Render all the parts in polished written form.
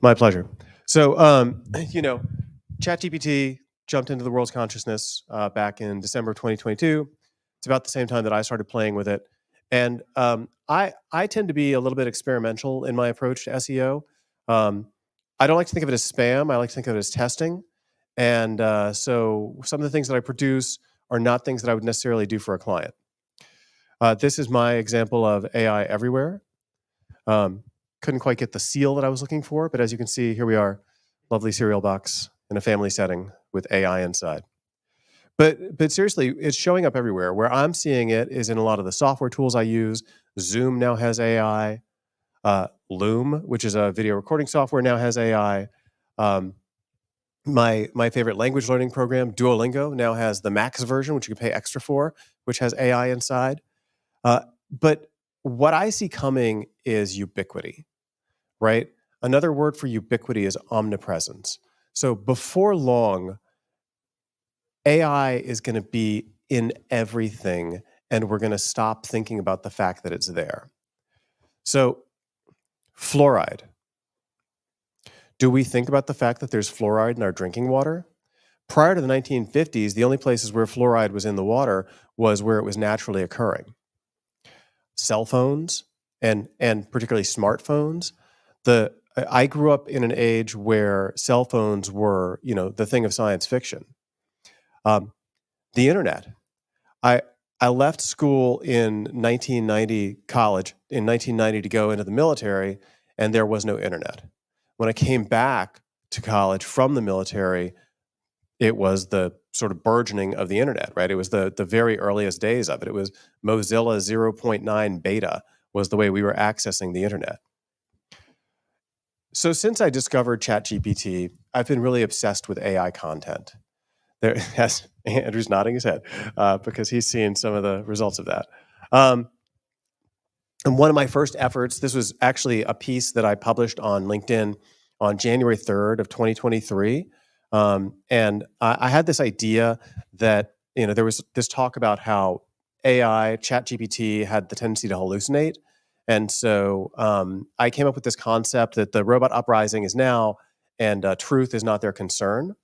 My pleasure. So, ChatGPT jumped into the world's consciousness back in December 2022. It's about the same time that I started playing with it. And I tend to be a little bit experimental in my approach to SEO. Um, I don't like to think of it as spam. I like to think of it as testing. And so some of the things that I produce are not things that I would necessarily do for a client. This is my example of AI everywhere. Um, couldn't quite get the seal that I was looking for, but as you can see, here we are, lovely cereal box in a family setting with AI inside. But seriously, it's showing up everywhere. Where I'm seeing it is in a lot of the software tools I use. Zoom now has AI. Loom, which is a video recording software, now has AI. Um, my favorite language learning program, Duolingo, now has the Max version, which you can pay extra for, which has AI inside. But what I see coming is ubiquity, right? Another word for ubiquity is omnipresence. So before long, AI is going to be in everything, and we're going to stop thinking about the fact that it's there. So, fluoride. Do we think about the fact that there's fluoride in our drinking water? Prior to the 1950s, the only places where fluoride was in the water was where it was naturally occurring. Cell phones and particularly smartphones. I grew up in an age where cell phones were, the thing of science fiction. The internet. I left school in 1990, college in 1990 to go into the military, and there was no internet. When I came back to college from the military, it was the sort of burgeoning of the internet, right? It was the very earliest days of it. It was Mozilla 0.9 beta was the way we were accessing the internet. So since I discovered ChatGPT, I've been really obsessed with AI content. Yes, Andrew's nodding his head because he's seen some of the results of that. And one of my first efforts, this was actually a piece that I published on LinkedIn on January 3rd of 2023. And I had this idea that, there was this talk about how AI, ChatGPT, had the tendency to hallucinate. And so I came up with this concept that the robot uprising is now, and truth is not their concern.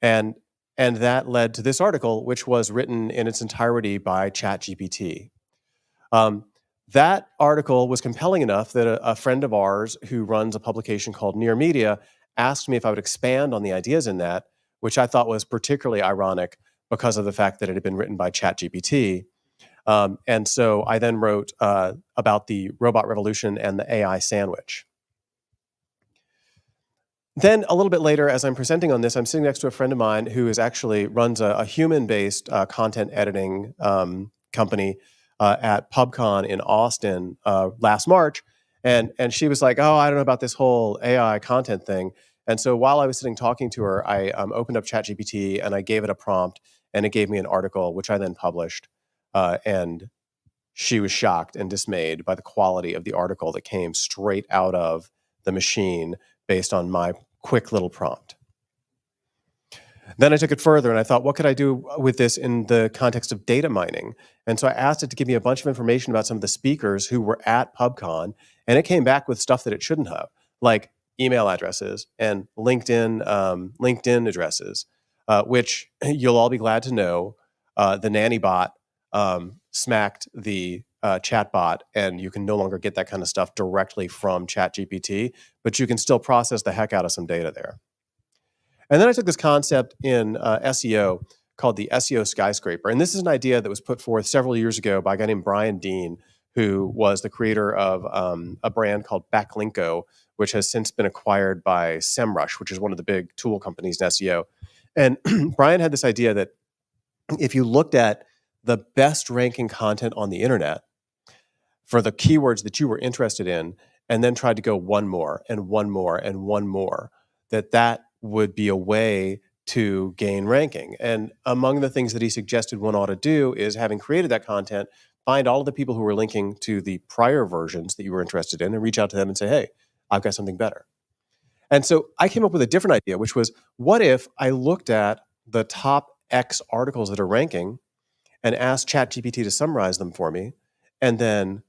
And that led to this article, which was written in its entirety by ChatGPT. That article was compelling enough that a friend of ours who runs a publication called Near Media asked me if I would expand on the ideas in that, which I thought was particularly ironic because of the fact that it had been written by ChatGPT. And so I then wrote about the robot revolution and the AI sandwich. Then a little bit later, as I'm presenting on this, I'm sitting next to a friend of mine who actually runs a human-based content editing company at PubCon in Austin last March. And she was like, oh, I don't know about this whole AI content thing. And so while I was sitting talking to her, I opened up ChatGPT and I gave it a prompt, and it gave me an article, which I then published. And she was shocked and dismayed by the quality of the article that came straight out of the machine based on my quick little prompt. Then I took it further and I thought, what could I do with this in the context of data mining? And so I asked it to give me a bunch of information about some of the speakers who were at PubCon, and it came back with stuff that it shouldn't have, like email addresses and LinkedIn addresses, which you'll all be glad to know, the nanny bot smacked the chatbot, and you can no longer get that kind of stuff directly from ChatGPT, but you can still process the heck out of some data there. And then I took this concept in SEO called the SEO skyscraper. And this is an idea that was put forth several years ago by a guy named Brian Dean, who was the creator of a brand called Backlinko, which has since been acquired by SEMrush, which is one of the big tool companies in SEO. And Brian had this idea that if you looked at the best ranking content on the internet for the keywords that you were interested in, and then tried to go one more and one more and one more, that would be a way to gain ranking. And among the things that he suggested one ought to do is, having created that content, find all of the people who were linking to the prior versions that you were interested in and reach out to them and say, hey, I've got something better. And so I came up with a different idea, which was, what if I looked at the top X articles that are ranking and asked ChatGPT to summarize them for me, and then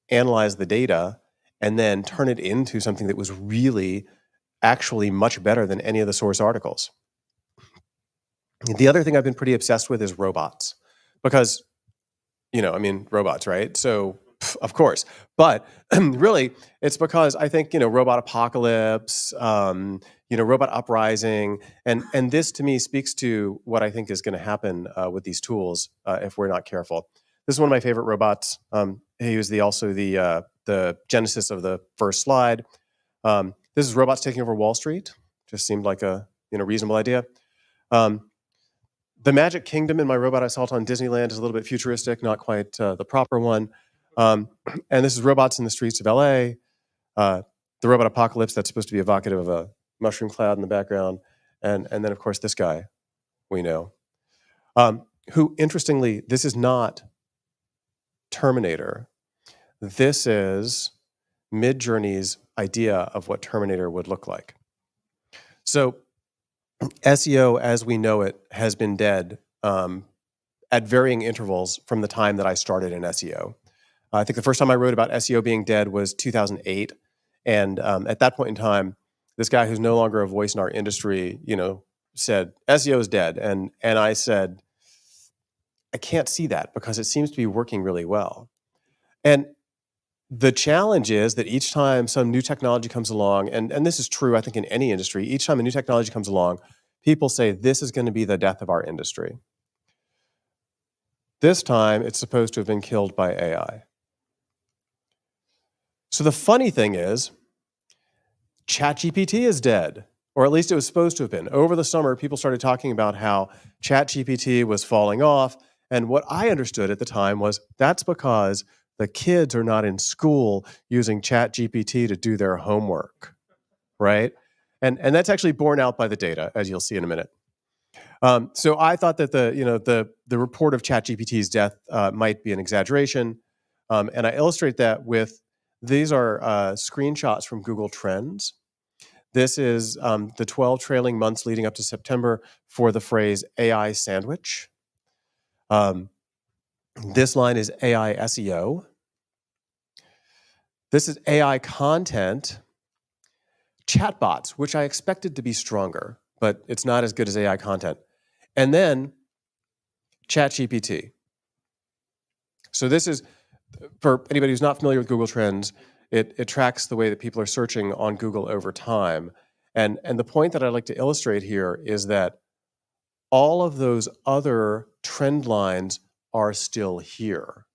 analyze the data and then turn it into something that was really actually much better than any of the source articles. The other thing I've been pretty obsessed with is robots because, robots, right? So, of course. But really, it's because I think, robot apocalypse, robot uprising, and this to me speaks to what I think is going to happen with these tools if we're not careful. This is one of my favorite robots. He was also the genesis of the first slide. This is robots taking over Wall Street. Just seemed like a reasonable idea. The Magic Kingdom in my Robot Assault on Disneyland is a little bit futuristic, not quite the proper one. And this is robots in the streets of LA. The robot apocalypse, that's supposed to be evocative of a mushroom cloud in the background. And then, of course, this guy we know. Who, interestingly, this is not Terminator. This is Midjourney's idea of what Terminator would look like. So SEO as we know it has been dead at varying intervals from the time that I started in SEO. I think the first time I wrote about SEO being dead was 2008. And at that point in time, this guy who's no longer a voice in our industry, said, SEO is dead. And I said, I can't see that because it seems to be working really well. And the challenge is that each time some new technology comes along, and this is true, I think, in any industry, each time a new technology comes along, people say, this is going to be the death of our industry. This time, it's supposed to have been killed by AI. So the funny thing is, ChatGPT is dead, or at least it was supposed to have been. Over the summer, people started talking about how ChatGPT was falling off, and what I understood at the time was that's because the kids are not in school using ChatGPT to do their homework, right? And that's actually borne out by the data, as you'll see in a minute. So I thought that the report of ChatGPT's death might be an exaggeration, and I illustrate that with these are screenshots from Google Trends. This is the 12 trailing months leading up to September for the phrase AI sandwich. This line is AI SEO. This is AI content. Chatbots, which I expected to be stronger, but it's not as good as AI content. And then ChatGPT. So this is, for anybody who's not familiar with Google Trends, it tracks the way that people are searching on Google over time. And the point that I'd like to illustrate here is that all of those other trend lines are still here.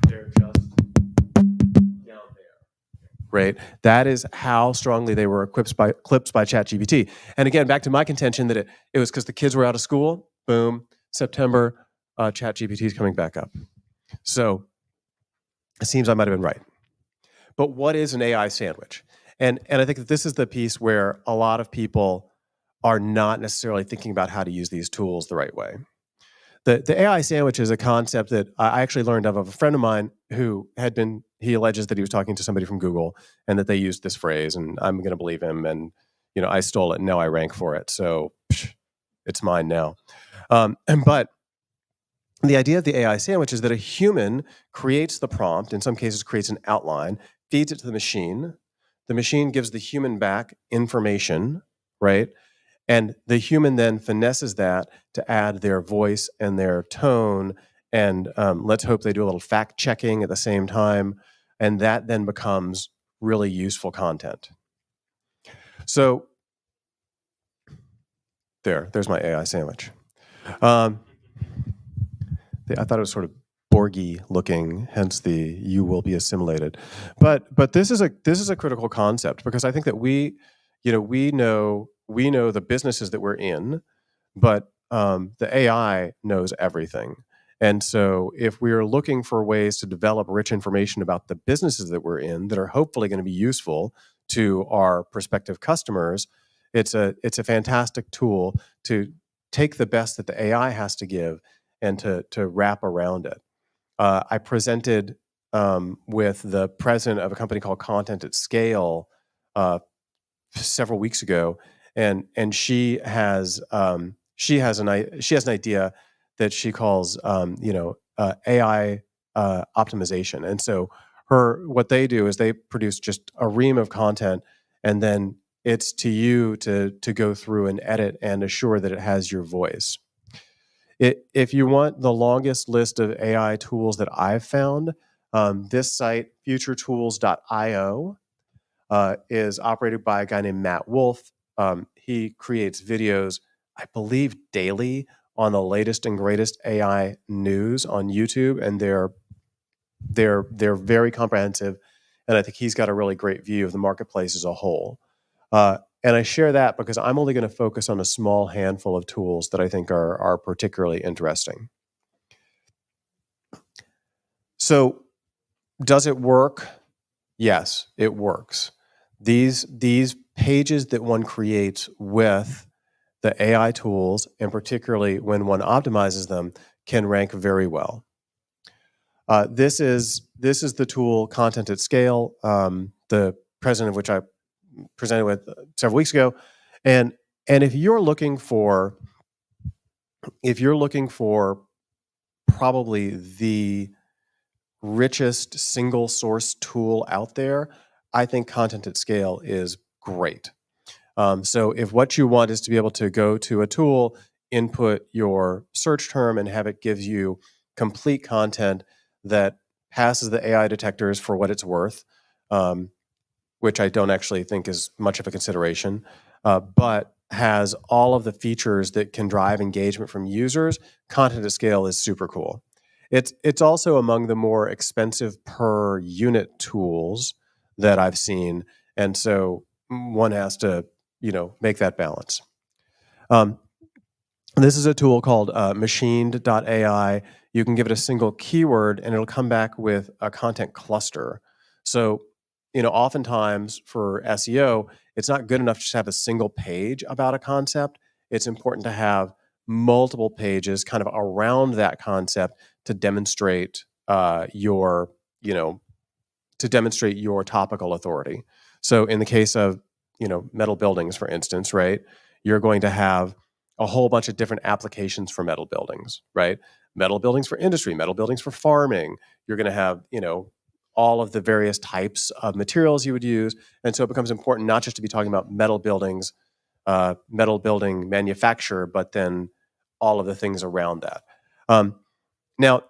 They're just down there, right? That is how strongly they were eclipsed by ChatGPT. And again, back to my contention that it was because the kids were out of school. Boom, September, ChatGPT is coming back up. So it seems I might have been right. But what is an AI sandwich? And I think that this is the piece where a lot of people are not necessarily thinking about how to use these tools the right way. The AI sandwich is a concept that I actually learned of a friend of mine who he alleges that he was talking to somebody from Google and that they used this phrase, and I'm going to believe him. And, I stole it and now I rank for it. So it's mine now. But the idea of the AI sandwich is that a human creates the prompt, in some cases creates an outline, feeds it to the machine. The machine gives the human back information, right? And the human then finesses that to add their voice and their tone. And let's hope they do a little fact checking at the same time. And that then becomes really useful content. So there's my AI sandwich. I thought it was sort of Borgy looking, hence the "you will be assimilated." But this is a critical concept because I think that we know the businesses that we're in, but the AI knows everything. And so if we're looking for ways to develop rich information about the businesses that we're in that are hopefully going to be useful to our prospective customers, it's a fantastic tool to take the best that the AI has to give and to wrap around it. I presented with the president of a company called Content at Scale several weeks ago, and she has an idea that she calls AI optimization. And so what they do is they produce just a ream of content, and then it's to you to go through and edit and assure that it has your voice. If you want the longest list of AI tools that I've found, this site, futuretools.io, is operated by a guy named Matt Wolf. He creates videos, I believe, daily on the latest and greatest AI news on YouTube, and they're very comprehensive. And I think he's got a really great view of the marketplace as a whole. And I share that because I'm only going to focus on a small handful of tools that I think are particularly interesting. So, does it work? Yes, it works. These pages that one creates with the AI tools, and particularly when one optimizes them, can rank very well. This is the tool Content at Scale, the president of which I presented with several weeks ago, and if you're looking for probably the richest single source tool out there, I think Content at Scale is great. So if what you want is to be able to go to a tool, input your search term, and have it give you complete content that passes the AI detectors for what it's worth, which I don't actually think is much of a consideration, but has all of the features that can drive engagement from users, Content at Scale is super cool. It's also among the more expensive per unit tools that I've seen, and so one has to make that balance. This is a tool called machined.ai. You can give it a single keyword and it'll come back with a content cluster. So, oftentimes for SEO, it's not good enough to just have a single page about a concept. It's important to have multiple pages kind of around that concept to demonstrate your, topical authority. So in the case of, metal buildings, for instance, right, you're going to have a whole bunch of different applications for metal buildings, right? Metal buildings for industry, metal buildings for farming. You're going to have, all of the various types of materials you would use. And so it becomes important not just to be talking about metal buildings, metal building manufacture, but then all of the things around that. Now,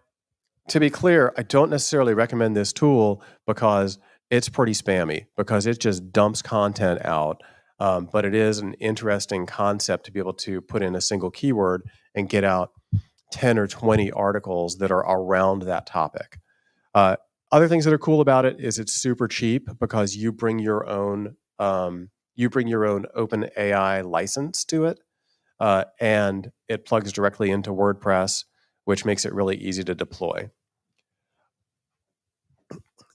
to be clear, I don't necessarily recommend this tool because it's pretty spammy, because it just dumps content out. But it is an interesting concept to be able to put in a single keyword and get out 10 or 20 articles that are around that topic. Other things that are cool about it is it's super cheap because you bring your own open AI license to it, and it plugs directly into WordPress, which makes it really easy to deploy.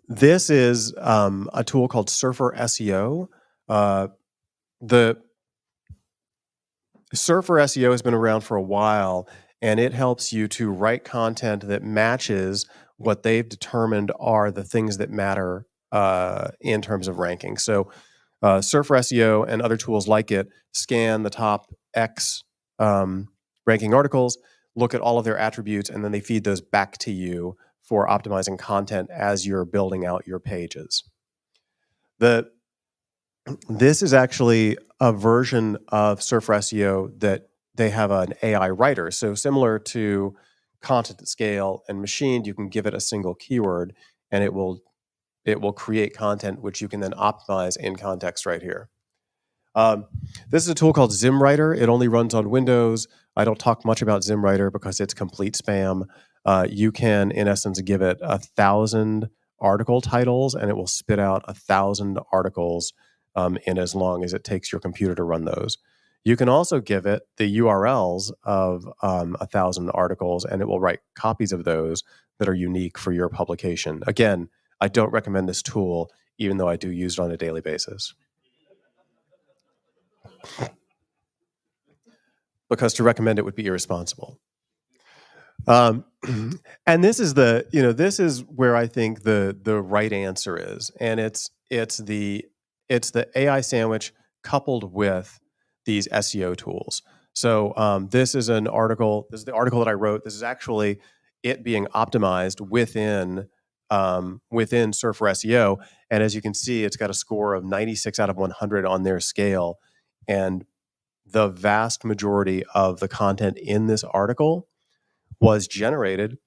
This is a tool called Surfer SEO. The Surfer SEO has been around for a while, and it helps you to write content that matches what they've determined are the things that matter in terms of ranking. So Surfer SEO and other tools like it scan the top X ranking articles, look at all of their attributes, and then they feed those back to you for optimizing content as you're building out your pages. This is actually a version of Surfer SEO that they have an AI writer. So similar to Content at Scale and Machined, you can give it a single keyword and it will create content which you can then optimize in context right here. This is a tool called ZimWriter. It only runs on Windows. I don't talk much about ZimWriter because it's complete spam. You can, in essence, give it 1,000 article titles and it will spit out 1,000 articles in as long as it takes your computer to run those. You can also give it the URLs of 1,000 articles and it will write copies of those that are unique for your publication. Again, I don't recommend this tool, even though I do use it on a daily basis. Because to recommend it would be irresponsible. And this is this is where I think the right answer is, and it's the AI sandwich coupled with these SEO tools. So this is an article. This is the article that I wrote. This is actually it being optimized within Surfer SEO. And as you can see, it's got a score of 96 out of 100 on their scale. And the vast majority of the content in this article was generated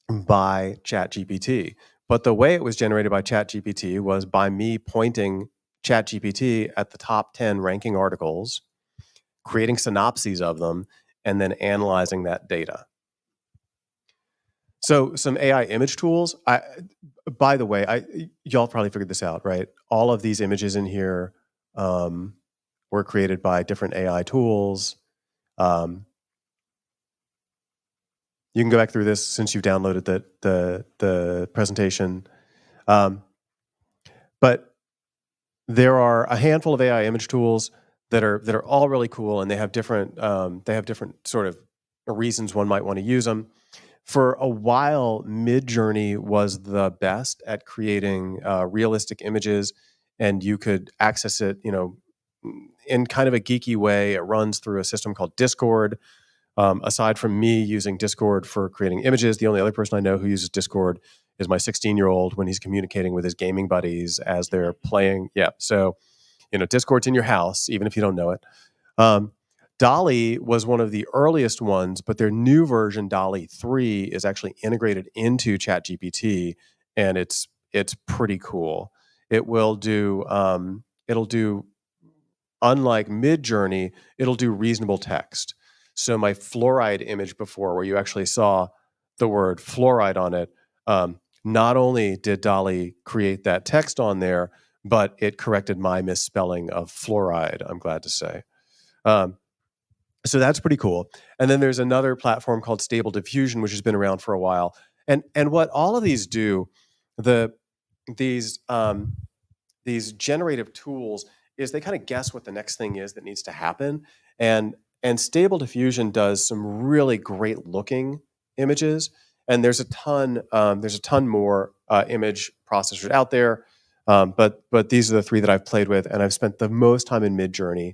by ChatGPT. But the way it was generated by ChatGPT was by me pointing ChatGPT at the top 10 ranking articles, creating synopses of them, and then analyzing that data. So some AI image tools. By the way, y'all probably figured this out, right? All of these images in here were created by different AI tools. You can go back through this since you've downloaded the presentation. But there are a handful of AI image tools that are all really cool, and they have different sort of reasons one might want to use them. For a while, Midjourney was the best at creating realistic images, and you could access it, in kind of a geeky way. It runs through a system called Discord. Aside from me using Discord for creating images, the only other person I know who uses Discord is my 16-year-old when he's communicating with his gaming buddies as they're playing. Yeah, so Discord's in your house, even if you don't know it. Dolly was one of the earliest ones, but their new version, Dolly 3, is actually integrated into ChatGPT, and it's pretty cool. It'll do unlike Midjourney, it'll do reasonable text. So my fluoride image before, where you actually saw the word fluoride on it, not only did Dolly create that text on there, but it corrected my misspelling of fluoride, I'm glad to say. So that's pretty cool. And then there's another platform called Stable Diffusion, which has been around for a while. And what all of these do, these generative tools, is they kind of guess what the next thing is that needs to happen. And Stable Diffusion does some really great looking images. And there's a ton more image processors out there. But these are the three that I've played with, and I've spent the most time in Midjourney.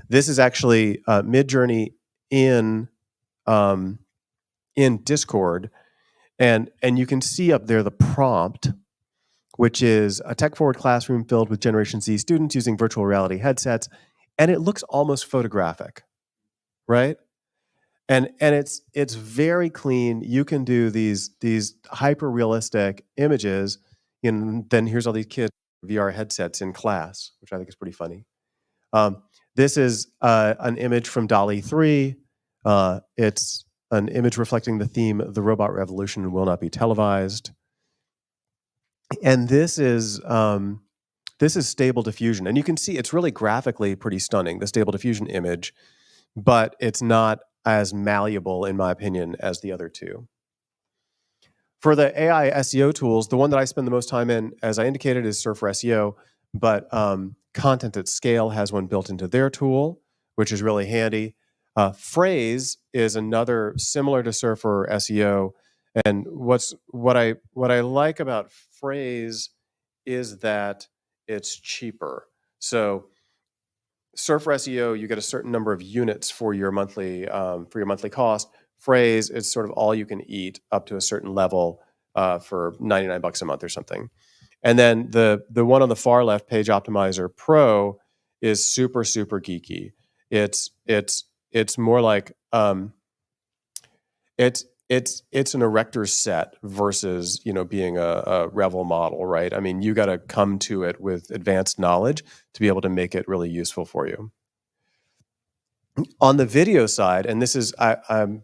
This is actually Midjourney in Discord, and you can see up there the prompt, which is a tech-forward classroom filled with Generation Z students using virtual reality headsets, and it looks almost photographic, right? And it's very clean. You can do these hyper realistic images, and then here's all these kids with VR headsets in class, which I think is pretty funny. This is an image from Dolly 3. It's an image reflecting the theme of the robot revolution will not be televised. And this is Stable Diffusion. And you can see it's really graphically pretty stunning, the Stable Diffusion image, but it's not as malleable, in my opinion, as the other two. For the AI SEO tools, the one that I spend the most time in, as I indicated, is Surfer SEO, but Content at Scale has one built into their tool, which is really handy. Phrase is another similar to Surfer SEO, and what I like about Phrase is that it's cheaper. So Surfer SEO, you get a certain number of units for your monthly cost. Phrase is sort of all you can eat up to a certain level for $99 a month or something. And then the one on the far left, Page Optimizer Pro, is super geeky. It's more like it's an erector set versus being a Revel model, right? I mean, you got to come to it with advanced knowledge to be able to make it really useful for you. On the video side, and this is I'm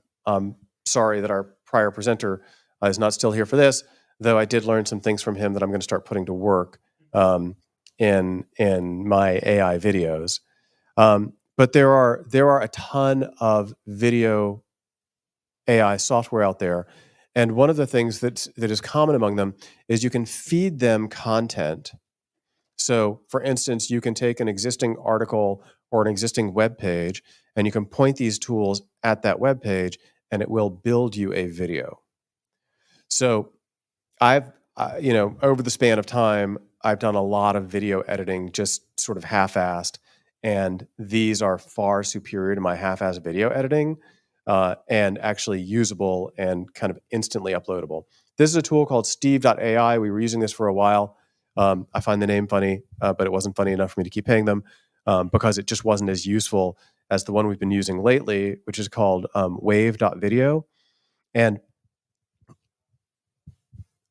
sorry that our prior presenter is not still here for this, though I did learn some things from him that I'm going to start putting to work in my AI videos. But there are a ton of video AI software out there, and one of the things that is common among them is you can feed them content. So, for instance, you can take an existing article or an existing web page, and you can point these tools at that web page, and it will build you a video. So, I've over the span of time, I've done a lot of video editing, just sort of half-assed, and these are far superior to my half-assed video editing. and actually usable and kind of instantly uploadable. This is a tool called Steve.ai. We were using this for a while. I find the name funny, but it wasn't funny enough for me to keep paying them because it just wasn't as useful as the one we've been using lately, which is called wave.video. And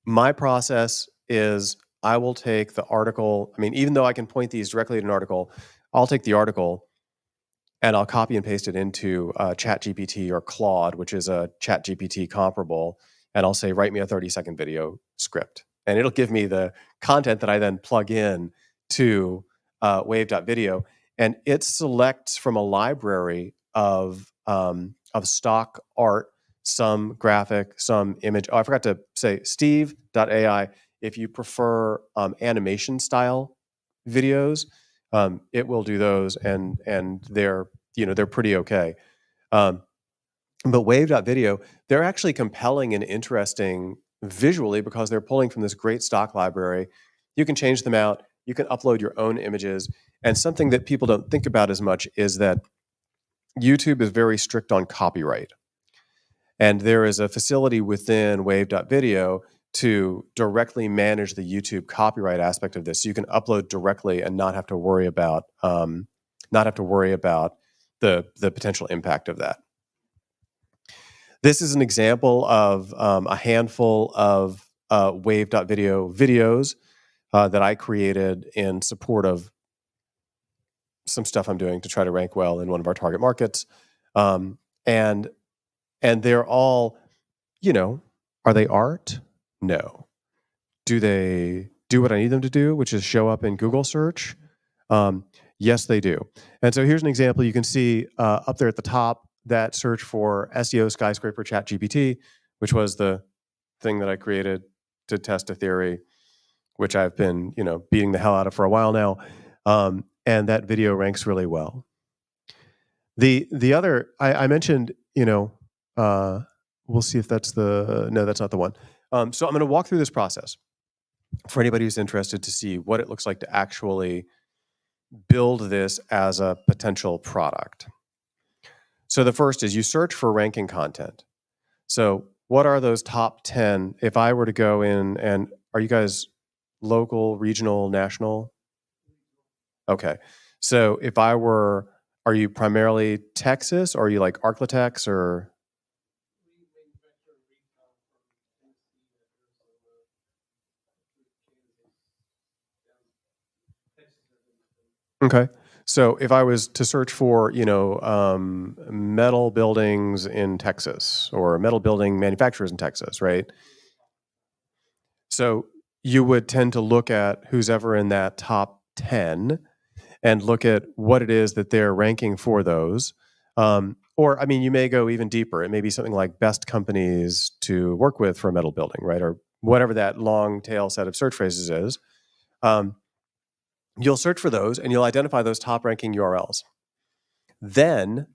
my process is I will take the article. I mean, even though I can point these directly at an article, I'll take the article and I'll copy and paste it into ChatGPT or Claude, which is a ChatGPT comparable, and I'll say, write me a 30-second video script. And it'll give me the content that I then plug in to wave.video. And it selects from a library of stock art, some graphic, some image. Oh, I forgot to say Steve.ai. If you prefer animation style videos, it will do those, and they're pretty okay. But Wave.video, they're actually compelling and interesting visually because they're pulling from this great stock library. You can change them out. You can upload your own images. And something that people don't think about as much is that YouTube is very strict on copyright. And there is a facility within Wave.video to directly manage the YouTube copyright aspect of this. So you can upload directly and not have to worry about the potential impact of that. This is an example of a handful of Wave.video videos that I created in support of some stuff I'm doing to try to rank well in one of our target markets. And they're all, are they art? No. Do they do what I need them to do, which is show up in Google search? Yes, they do. And so here's an example. You can see up there at the top that search for SEO skyscraper ChatGPT, which was the thing that I created to test a theory, which I've been, beating the hell out of for a while now. And that video ranks really well. The other, I mentioned, we'll see if that's no, that's not the one. So I'm going to walk through this process for anybody who's interested to see what it looks like to actually build this as a potential product. So the first is you search for ranking content. So what are those top 10? If I were to go in, and are you guys local, regional, national? Okay. So if I were, are you primarily Texas, or are you like Arklatex or? Okay. So if I was to search for, metal buildings in Texas or metal building manufacturers in Texas, right? So you would tend to look at who's ever in that top 10 and look at what it is that they're ranking for those. Or, I mean, you may go even deeper. It may be something like best companies to work with for a metal building, right? Or whatever that long tail set of search phrases is. You'll search for those and you'll identify those top ranking URLs. Then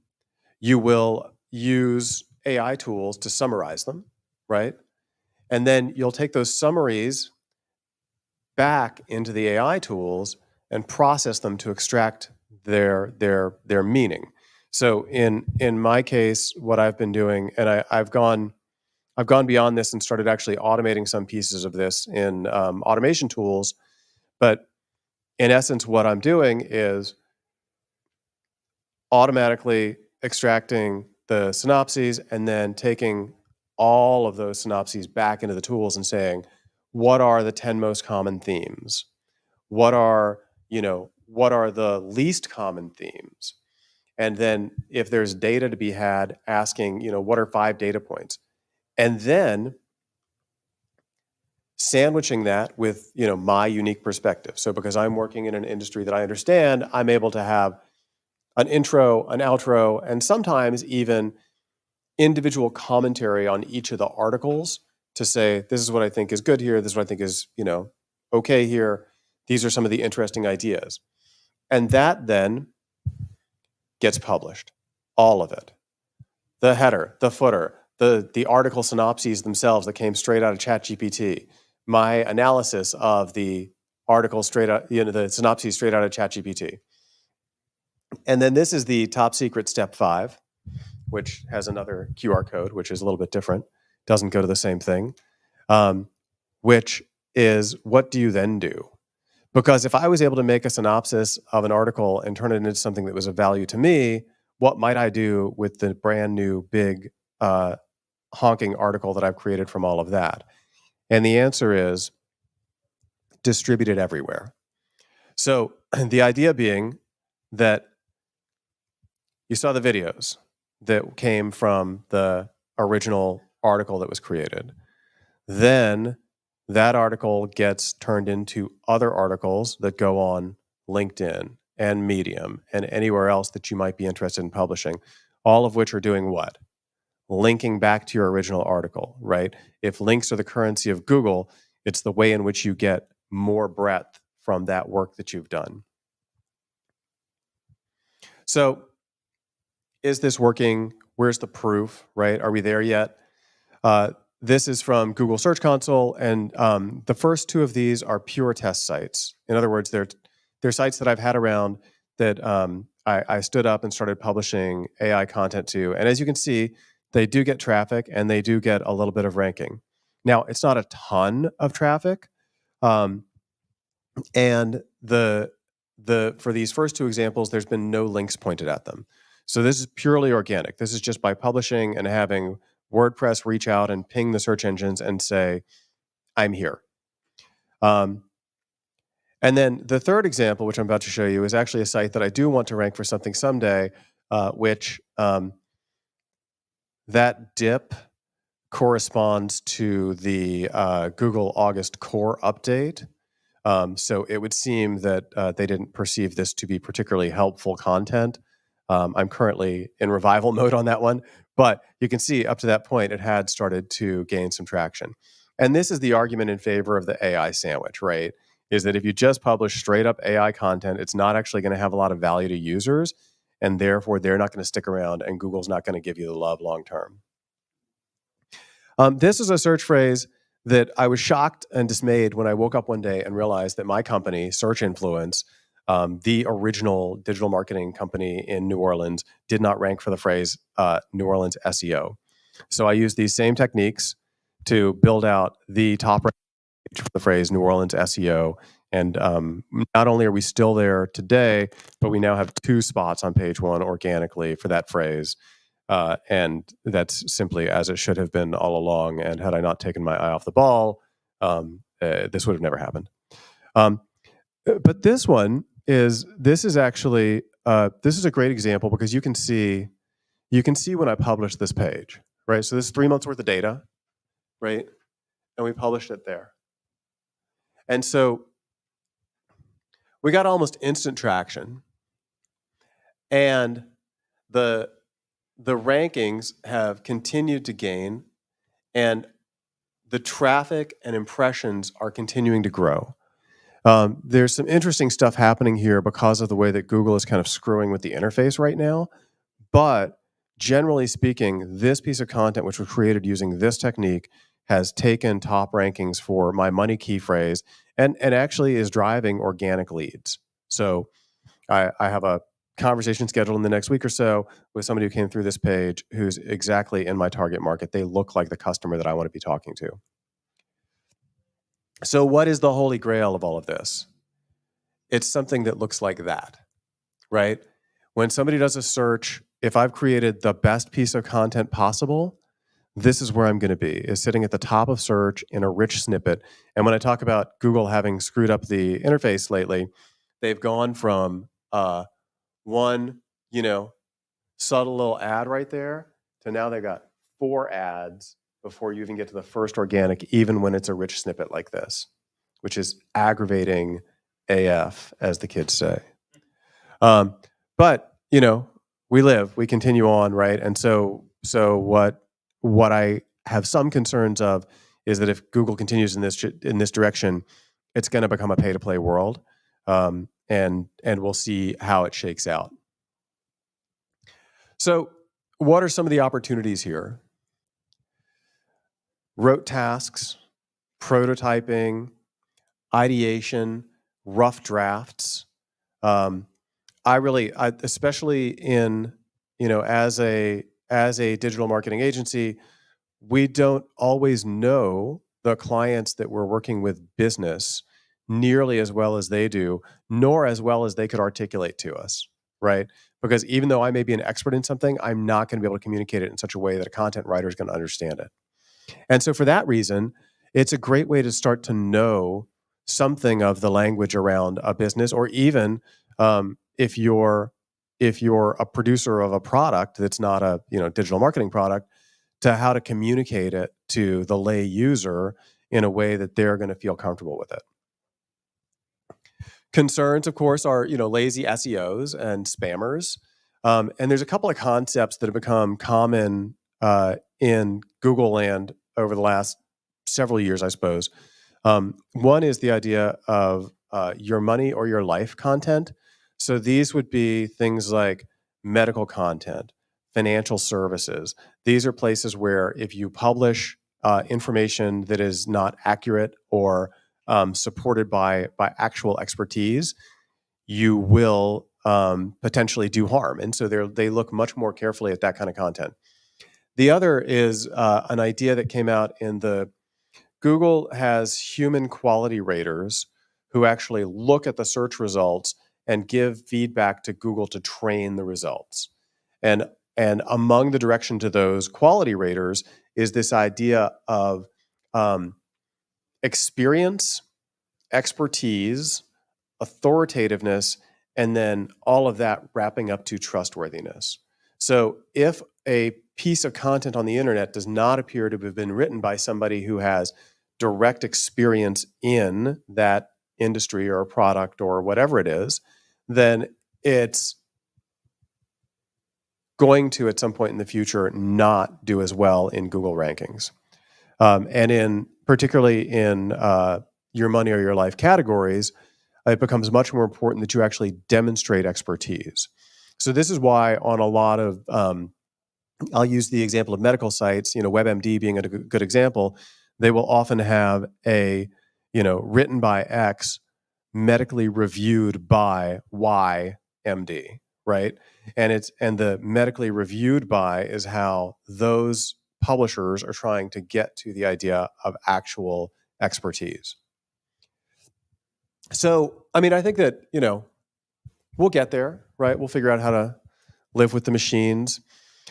you will use AI tools to summarize them, right? And then you'll take those summaries back into the AI tools and process them to extract their meaning. So in my case, what I've been doing, and I've gone beyond this and started actually automating some pieces of this in automation tools. But in essence, what I'm doing is automatically extracting the synopses and then taking all of those synopses back into the tools and saying, what are the 10 most common themes? What are the least common themes? And then if there's data to be had, asking, what are 5 data points? And then sandwiching that with, my unique perspective. So because I'm working in an industry that I understand, I'm able to have an intro, an outro, and sometimes even individual commentary on each of the articles to say, this is what I think is good here. This is what I think is, okay here. These are some of the interesting ideas. And that then gets published, all of it. The header, the footer, the article synopses themselves that came straight out of ChatGPT, my analysis of the article straight out, the synopses straight out of ChatGPT. And then this is the top secret step 5, which has another QR code, which is a little bit different, doesn't go to the same thing, which is what do you then do? Because if I was able to make a synopsis of an article and turn it into something that was of value to me, what might I do with the brand new big honking article that I've created from all of that? And the answer is distribute it everywhere. So the idea being that you saw the videos that came from the original article that was created. Then that article gets turned into other articles that go on LinkedIn and Medium and anywhere else that you might be interested in publishing, all of which are doing what? Linking back to your original article, right? If links are the currency of Google, it's the way in which you get more breadth from that work that you've done. So, is this working? Where's the proof, right? Are we there yet? This is from Google Search Console, and the first two of these are pure test sites. In other words, they're sites that I've had around that I stood up and started publishing AI content to. And as you can see, they do get traffic and they do get a little bit of ranking. Now, it's not a ton of traffic, and for these first two examples, there's been no links pointed at them. So this is purely organic. This is just by publishing and having WordPress reach out and ping the search engines and say, I'm here. And then the third example, which I'm about to show you, is actually a site that I do want to rank for something someday, which that dip corresponds to the Google August Core update. So it would seem that they didn't perceive this to be particularly helpful content. I'm currently in revival mode on that one, but you can see up to that point, it had started to gain some traction. And this is the argument in favor of the AI sandwich, right? Is that if you just publish straight up AI content, it's not actually going to have a lot of value to users, and therefore they're not going to stick around, and Google's not going to give you the love long term. This is a search phrase that I was shocked and dismayed when I woke up one day and realized that my company, Search Influence, the original digital marketing company in New Orleans, did not rank for the phrase New Orleans SEO. So I used these same techniques to build out the top page for the phrase New Orleans SEO. And not only are we still there today, but we now have 2 spots on page 1 organically for that phrase. And that's simply as it should have been all along. And had I not taken my eye off the ball, this would have never happened. But this is actually this is a great example because you can see when I published this page, right? So this is 3 months worth of data, right? And we published it there. And so we got almost instant traction, and the rankings have continued to gain, and the traffic and impressions are continuing to grow. There's some interesting stuff happening here because of the way that Google is kind of screwing with the interface right now. But generally speaking, this piece of content, which was created using this technique, has taken top rankings for my money key phrase and actually is driving organic leads. So I have a conversation scheduled in the next week or so with somebody who came through this page who's exactly in my target market. They look like the customer that I want to be talking to. So what is the holy grail of all of this? It's something that looks like that, right? When somebody does a search, if I've created the best piece of content possible, this is where I'm going to be, is sitting at the top of search in a rich snippet. And when I talk about Google having screwed up the interface lately, they've gone from one, subtle little ad right there to now they've got 4 ads before you even get to the first organic, even when it's a rich snippet like this, which is aggravating AF, as the kids say. But, we continue on, right? And so what I have some concerns of is that if Google continues in this direction, it's going to become a pay-to-play world, and we'll see how it shakes out. So, what are some of the opportunities here? Rote tasks, prototyping, ideation, rough drafts. I especially in, as a as a digital marketing agency, we don't always know the clients that we're working with business nearly as well as they do, nor as well as they could articulate to us, right? Because even though I may be an expert in something, I'm not going to be able to communicate it in such a way that a content writer is going to understand it. And so, for that reason, it's a great way to start to know something of the language around a business, or even if you're a producer of a product that's not a digital marketing product, to how to communicate it to the lay user in a way that they're going to feel comfortable with it. Concerns, of course, are lazy SEOs and spammers, and there's a couple of concepts that have become common in Google land over the last several years, I suppose. One is the idea of your money or your life content. So these would be things like medical content, financial services. These are places where if you publish information that is not accurate or supported by actual expertise, you will potentially do harm. And so they look much more carefully at that kind of content. The other is an idea that came out in the Google has human quality raters who actually look at the search results and give feedback to Google to train the results. And among the direction to those quality raters is this idea of experience, expertise, authoritativeness, and then all of that wrapping up to trustworthiness. So if a piece of content on the internet does not appear to have been written by somebody who has direct experience in that industry or product or whatever it is, then it's going to, at some point in the future, not do as well in Google rankings. And particularly in your money or your life categories, it becomes much more important that you actually demonstrate expertise. So this is why on a lot of, I'll use the example of medical sites, WebMD being a good example, they will often have a, written by X, medically reviewed by YMD, right? And the medically reviewed by is how those publishers are trying to get to the idea of actual expertise. So, I think that, we'll get there, right? We'll figure out how to live with the machines.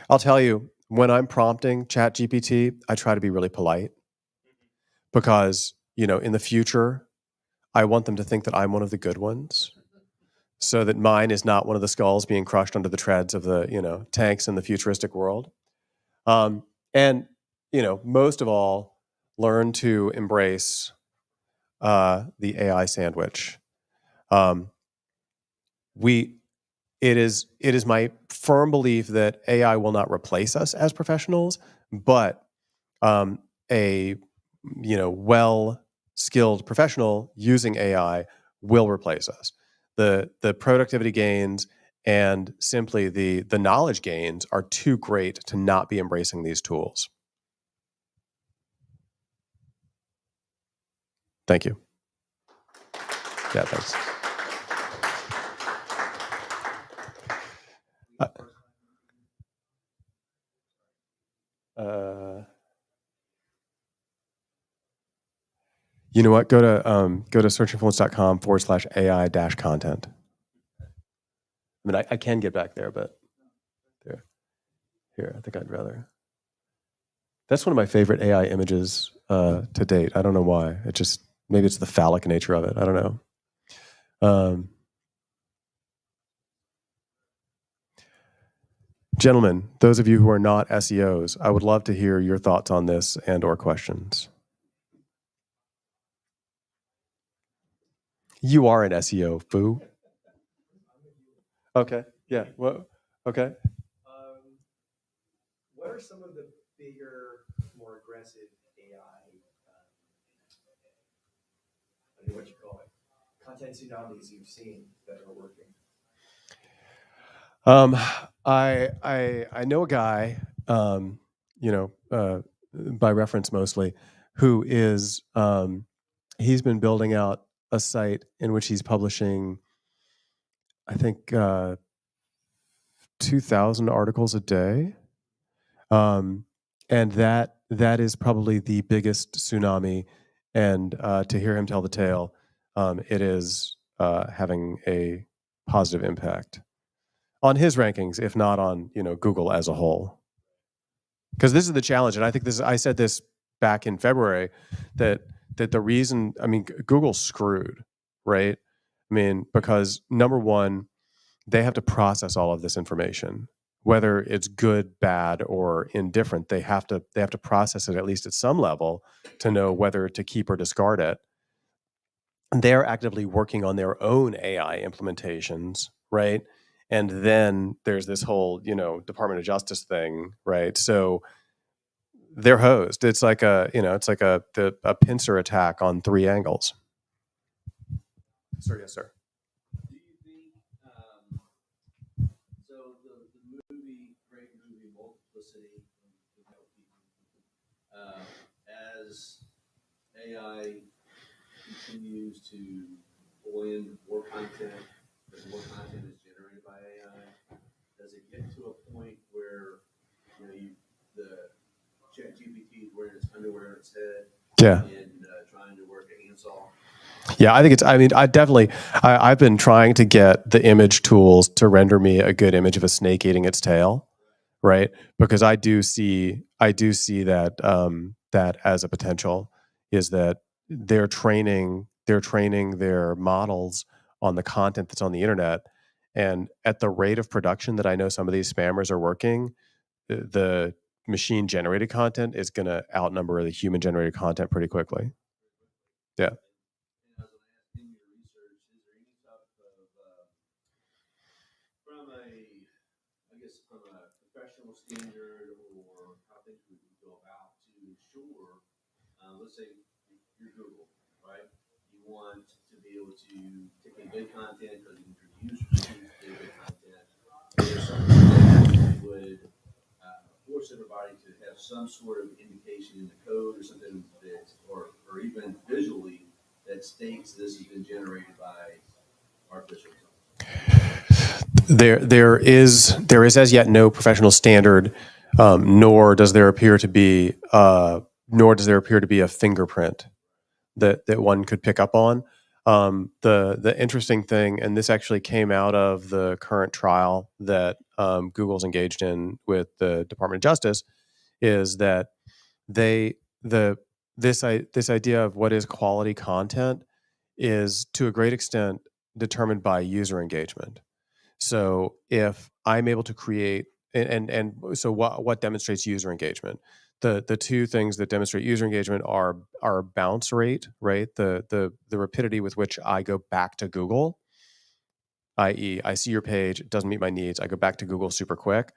I'll tell you, when I'm prompting ChatGPT, I try to be really polite because, in the future, I want them to think that I'm one of the good ones so that mine is not one of the skulls being crushed under the treads of the, tanks in the futuristic world. And, most of all, learn to embrace the AI sandwich. It is my firm belief that AI will not replace us as professionals, but a well-skilled professional using AI will replace us. The productivity gains and simply the knowledge gains are too great to not be embracing these tools. Thank you. Yeah, thanks. You know what? Go to searchinfluence.com/AI-content. I can get back there, but here, I think I'd rather. That's one of my favorite AI images to date. I don't know why. Maybe it's the phallic nature of it. I don't know. Gentlemen, those of you who are not SEOs, I would love to hear your thoughts on this and/or questions. You are an SEO, foo. Okay. Yeah. Well, okay. What are some of the bigger, more aggressive AI, I don't know what you call it, content tsunamis you've seen that are working? I know a guy, by reference mostly, who is he's been building out a site in which he's publishing, I think, 2,000 articles a day. um, and that is probably the biggest tsunami. And to hear him tell the tale, it is having a positive impact on his rankings, if not on Google as a whole. Because this is the challenge, and I think I said this back in February, that the reason, I mean, Google's screwed, right? I mean, because number one, they have to process all of this information, whether it's good, bad, or indifferent. They have to process it at least at some level to know whether to keep or discard it. They're actively working on their own AI implementations, right? And then there's this whole, Department of Justice thing, right? So they're hosed. It's like a pincer attack on three angles. Sir, yes, sir. Do you think, so the movie, great movie, Multiplicity, as AI continues to pull in more content, as more content is generated by AI, does it get to a point where the Chat GPT is wearing its underwear on its head Yeah. and trying to work a handsaw? Yeah, I mean, I've been trying to get the image tools to render me a good image of a snake eating its tail, right? Because I do see that as a potential, is that they're training their models on the content that's on the internet, and at the rate of production that I know some of these spammers are working, the machine generated content is going to outnumber the human generated content pretty quickly. Yeah. And as I asked in your research, is there any type of, from a, I guess, from a professional standard or how things would go about to ensure, let's say you're Google, right? You want to be able to take in good content because you want your users to see good content. There's something that would force everybody to have some sort of indication in the code or something that, or even visually, that states this has been generated by artificial intelligence. There is as yet no professional standard, nor does there appear to be a fingerprint that one could pick up on. The interesting thing, and this actually came out of the current trial that Google's engaged in with the Department of Justice, is that they the this idea of what is quality content is to a great extent determined by user engagement. So if I'm able to create, and so what demonstrates user engagement? The two things that demonstrate user engagement are bounce rate, right? The rapidity with which I go back to Google, i.e., I see your page, it doesn't meet my needs, I go back to Google super quick,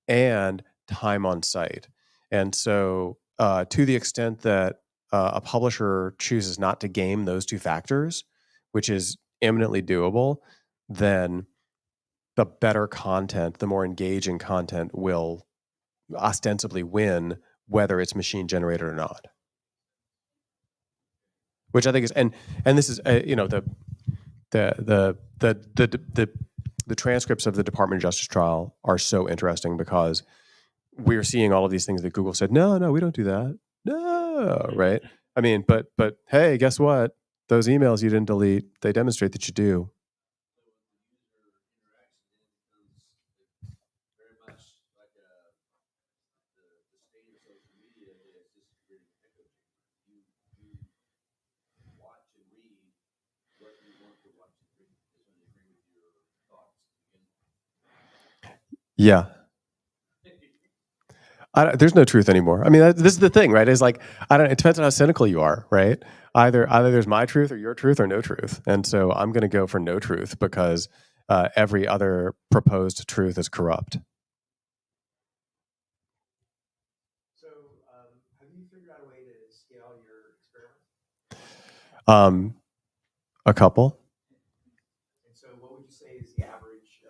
and time on site. And so, to the extent that a publisher chooses not to game those two factors, which is eminently doable, then the better content, the more engaging content will ostensibly win, whether it's machine generated or not. Which I think is, and this is, the transcripts of the Department of Justice trial are so interesting because we're seeing all of these things that Google said, no, no, we don't do that. No, right? I mean, but hey, guess what? Those emails you didn't delete, they demonstrate that you do. Very much like the state of social media is just creating an echo chamber. You watch and read what you want to watch and read is when you agree with your thoughts. Yeah. There's no truth anymore. I mean, this is the thing, right? Is like, I don't. It depends on how cynical you are, right? Either there's my truth or your truth or no truth, and so I'm going to go for no truth because every other proposed truth is corrupt. So, have you figured out a way to scale your experiment? Um, a couple. And so, what would you say is the average,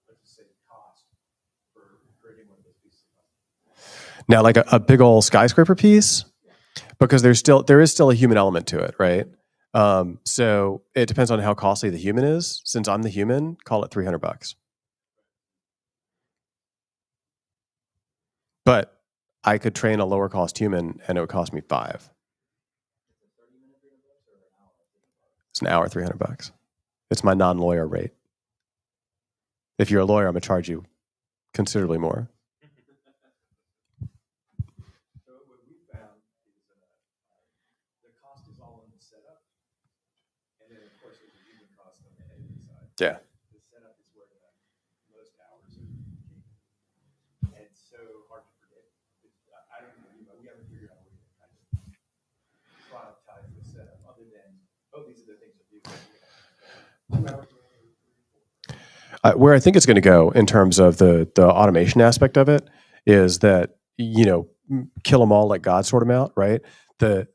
let's just say, cost for creating one of those pieces of puzzle? Now, like a big old skyscraper piece, because there is still a human element to it, right? So it depends on how costly the human is. Since I'm the human, call it $300. But I could train a lower cost human and it would cost me $5. It's an hour, $300. It's my non-lawyer rate. If you're a lawyer, I'm going to charge you considerably more. So what we found is the cost is all in the setup, and then of course there's a human cost on the editing side. Yeah. The setup is where most hours are taken, and so hard to predict. I don't know, we haven't figured out a way to kind of productize the setup other than, oh, these are the things that do. 2 hours. Where I think it's going to go in terms of the automation aspect of it is that, kill them all, let God sort them out, right?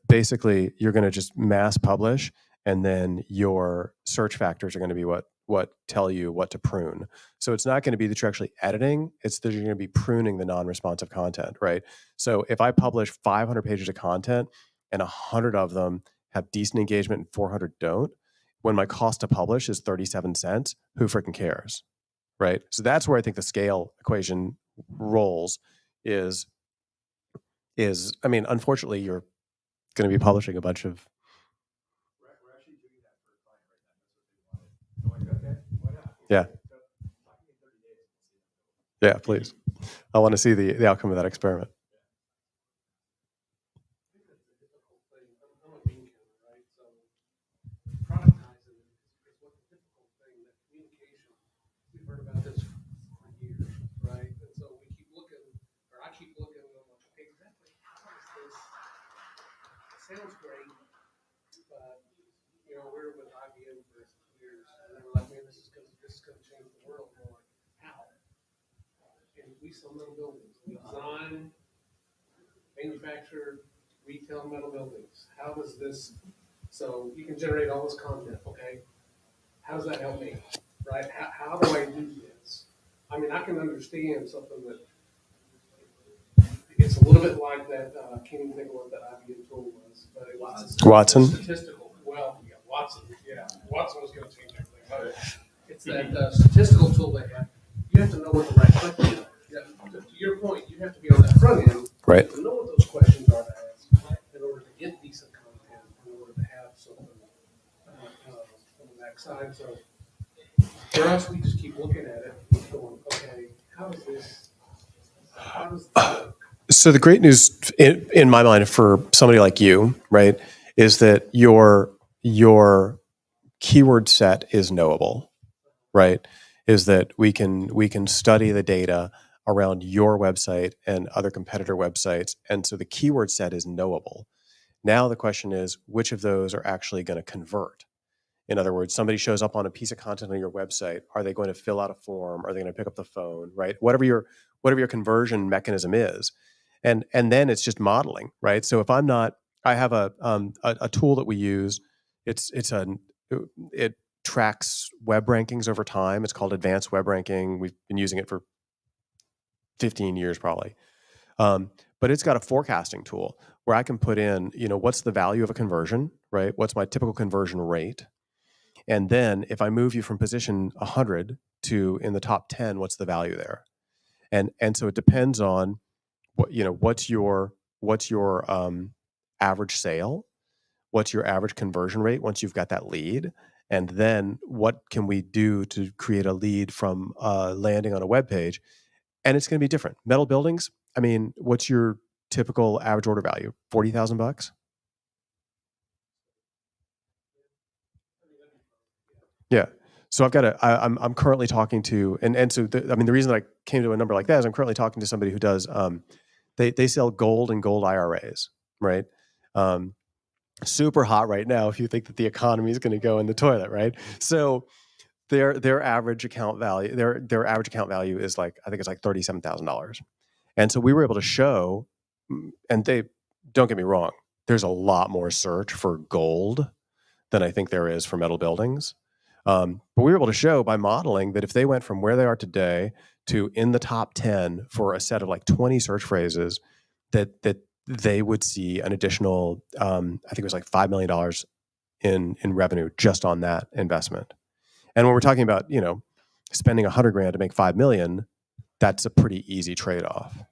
Basically you're going to just mass publish, and then your search factors are going to be what tell you what to prune. So it's not going to be that you're actually editing; it's that you're going to be pruning the non-responsive content, right? So if I publish 500 pages of content and 100 of them have decent engagement and 400 don't, when my cost to publish is 37 cents, who freaking cares, right? So that's where I think the scale equation rolls is, I mean, unfortunately, you're going to be publishing a bunch of. We're actually doing that for a client right now. That's what they wanted. I'm like, okay, why not? Yeah. So, talk to me in 30 days. Yeah, please. I want to see the outcome of that experiment. I think that's a difficult thing. I'm a bean counter, right? So productizing is what the difficult thing, that communication. We've heard about this for years, right? And so we keep looking, or I keep looking, and I'm like, okay, exactly how is this? It sounds great, but we're with IBM for years, and they were like, man, this is gonna change the world. And we're like, how? And we sell metal buildings. We design, manufacture, retail metal buildings. How does this? So you can generate all this content, okay? How does that help me, right? How do I do this? I mean, I can understand something that it's a little bit like that. I can't even think of what that IBM tool was, but it was Watson? Statistical. Well, yeah, Watson. Yeah, Watson was going to change everything. But it's that statistical tool they have. You have to know what the right questions are. To your point, you have to be on that front end, Right. to know what those questions are to ask in order to get decent content, in order to have something on the backside. So for us, we just keep looking at it, and going, okay, how does this work? So the great news in my mind for somebody like you, right, is that your keyword set is knowable, right? Is that we can study the data around your website and other competitor websites, and so the keyword set is knowable. Now the question is, which of those are actually going to convert? In other words, somebody shows up on a piece of content on your website. Are they going to fill out a form? Are they going to pick up the phone? Right? Whatever your conversion mechanism is, and then it's just modeling, right? So if I'm not, I have a tool that we use. It tracks web rankings over time. It's called Advanced Web Ranking. We've been using it for 15 years probably. But it's got a forecasting tool where I can put in, what's the value of a conversion, right? What's my typical conversion rate? And then if I move you from position 100 to in the top 10, what's the value there? And so it depends on what's your average sale, what's your average conversion rate once you've got that lead, and then what can we do to create a lead from landing on a web page? And it's going to be different. Metal buildings. I mean, what's your typical average order value? $40,000. Yeah. So I've got I'm currently talking to, and so the reason that I came to a number like that is I'm currently talking to somebody who does, they sell gold and gold IRAs, right? Super hot right now if you think that the economy is going to go in the toilet, right? So their average account value, their average account value is I think it's like $37,000. And so we were able to show, and don't get me wrong, there's a lot more search for gold than I think there is for metal buildings. But we were able to show by modeling that if they went from where they are today to in the top 10 for a set of 20 search phrases, that they would see an additional, I think it was $5 million in revenue just on that investment. And when we're talking about, spending $100,000 to make $5 million, that's a pretty easy trade-off.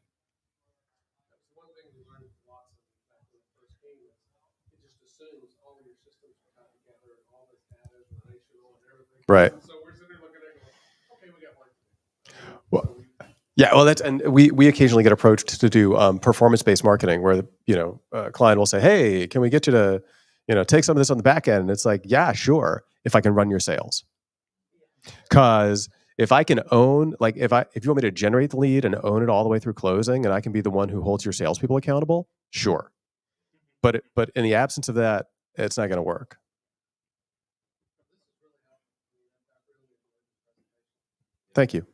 Right. So we're sitting there looking at it going, okay, we got work to do. Well, So yeah, well, and we occasionally get approached to do performance-based marketing, where a client will say, "Hey, can we get you to, take some of this on the back end?" And it's like, "Yeah, sure, if I can run your sales." Because if I can own, like, if you want me to generate the lead and own it all the way through closing, and I can be the one who holds your salespeople accountable, sure. But in the absence of that, it's not going to work. Thank you.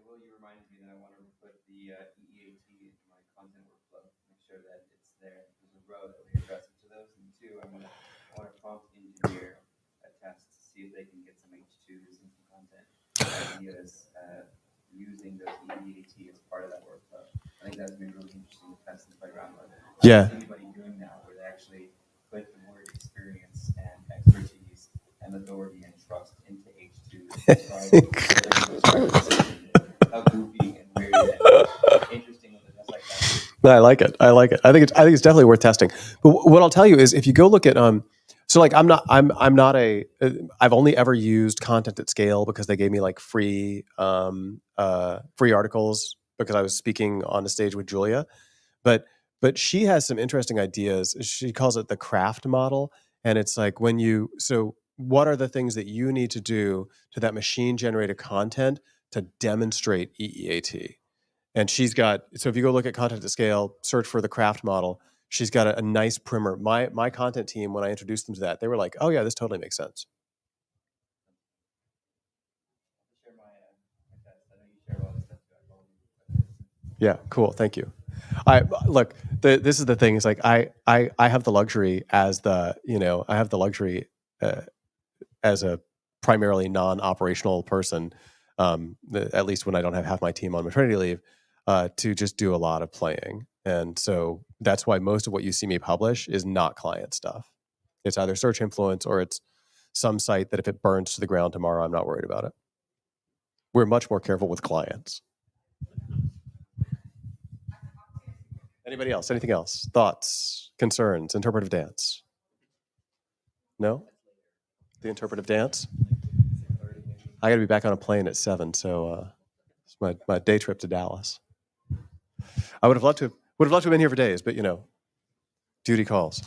Will, you reminded me that I want to put the EEAT into my content workflow, make sure that it's there. There's a row that we address each of those, and two, I want to prompt engineer a test to see if they can get some H2s and some content ideas using those EEAT as part of that workflow. I think that's been really interesting to test and play around with. Yeah. Anybody doing now where they actually put the word experience and expertise and authority and trust into H2 how goofy and weird and interesting with a test like that. No, I like it. I think it's definitely worth testing. But what I'll tell you is, if you go look at so, like, I've only ever used content at scale because they gave me like free articles because I was speaking on the stage with Julia. But she has some interesting ideas. She calls it the craft model, and it's like, what are the things that you need to do to that machine generated content to demonstrate EEAT? And she's got, so if you go look at content at scale, search for the craft model, she's got a nice primer. My content team, when I introduced them to that, they were like, "Oh yeah, this totally makes sense." Share my test. I know you share all this stuff. Yeah, cool. Thank you. Look, this is the thing. It's like I have the luxury as as a primarily non-operational person, at least when I don't have half my team on maternity leave, to just do a lot of playing. And so that's why most of what you see me publish is not client stuff. It's either search influence or it's some site that if it burns to the ground tomorrow, I'm not worried about it. We're much more careful with clients. Anybody else? Anything else? Thoughts, concerns, interpretive dance? No? The interpretive dance? I got to be back on a plane at 7, so it's my day trip to Dallas. I would have loved to have been here for days, but duty calls.